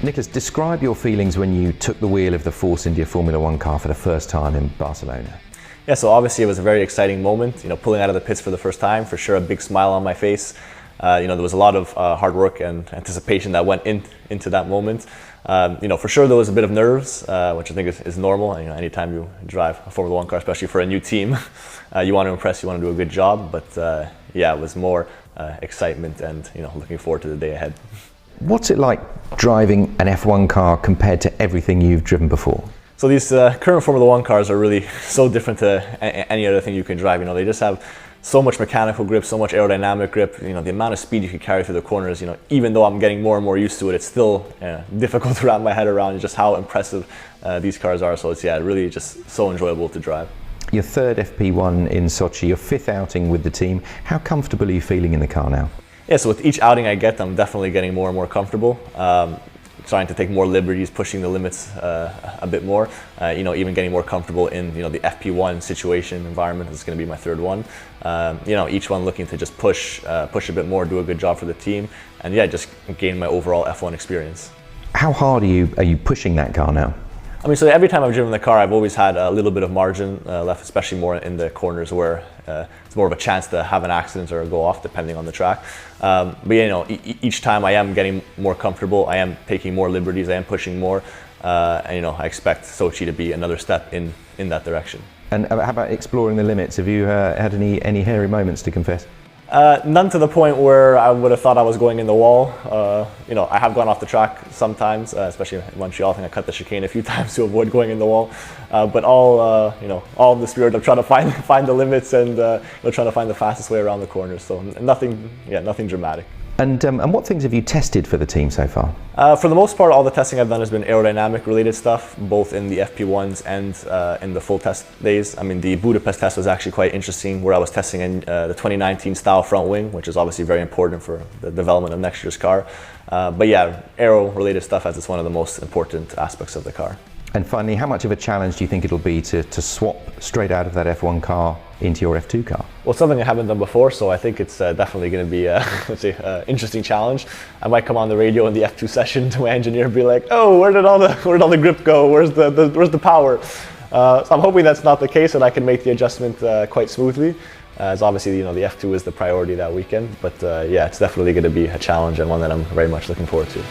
Nicholas, describe your feelings when you took the wheel of the Force India Formula One car for the first time in Barcelona. Yeah, so obviously it was a very exciting moment, pulling out of the pits for the first time, for sure a big smile on my face. There was a lot of hard work and anticipation that went into that moment. For sure there was a bit of nerves, which I think is normal. Anytime you drive a Formula One car, especially for a new team, you want to impress, you want to do a good job. But yeah, it was more excitement and looking forward to the day ahead. What's it like driving an F1 car compared to everything you've driven before? So these current Formula One cars are really so different to any other thing you can drive. They just have so much mechanical grip, so much aerodynamic grip. The amount of speed you can carry through the corners. Even though I'm getting more and more used to it, it's still difficult to wrap my head around just how impressive these cars are. So it's really just so enjoyable to drive. Your third FP1 in Sochi, your fifth outing with the team. How comfortable are you feeling in the car now? Yeah, so with each outing I get, I'm definitely getting more and more comfortable. Trying to take more liberties, pushing the limits a bit more. Even getting more comfortable in the FP1 situation environment. This is going to be my third one. Each one looking to just push a bit more, do a good job for the team, and yeah, just gain my overall F1 experience. How hard are you pushing that car now? So every time I've driven the car, I've always had a little bit of margin left, especially more in the corners where it's more of a chance to have an accident or go off depending on the track. But each time I am getting more comfortable, I am taking more liberties, I am pushing more, and I expect Sochi to be another step in that direction. And how about exploring the limits? Have you had any hairy moments to confess? None to the point where I would have thought I was going in the wall. I have gone off the track sometimes, especially in Montreal. I think I cut the chicane a few times to avoid going in the wall. But all in the spirit of trying to find the limits and trying to find the fastest way around the corners. So nothing dramatic. And what things have you tested for the team so far? For the most part, all the testing I've done has been aerodynamic related stuff, both in the FP1s and in the full test days. The Budapest test was actually quite interesting, where I was testing in the 2019 style front wing, which is obviously very important for the development of next year's car. But yeah, aero related stuff, as it's one of the most important aspects of the car. And finally, how much of a challenge do you think it'll be to swap straight out of that F1 car into your F2 car? Well, something I haven't done before, so I think it's definitely going to be an interesting challenge. I might come on the radio in the F2 session to my engineer and be like, "Oh, where did all the grip go? Where's the power?" So I'm hoping that's not the case, and I can make the adjustment quite smoothly. As obviously, the F2 is the priority that weekend, but yeah, it's definitely going to be a challenge and one that I'm very much looking forward to.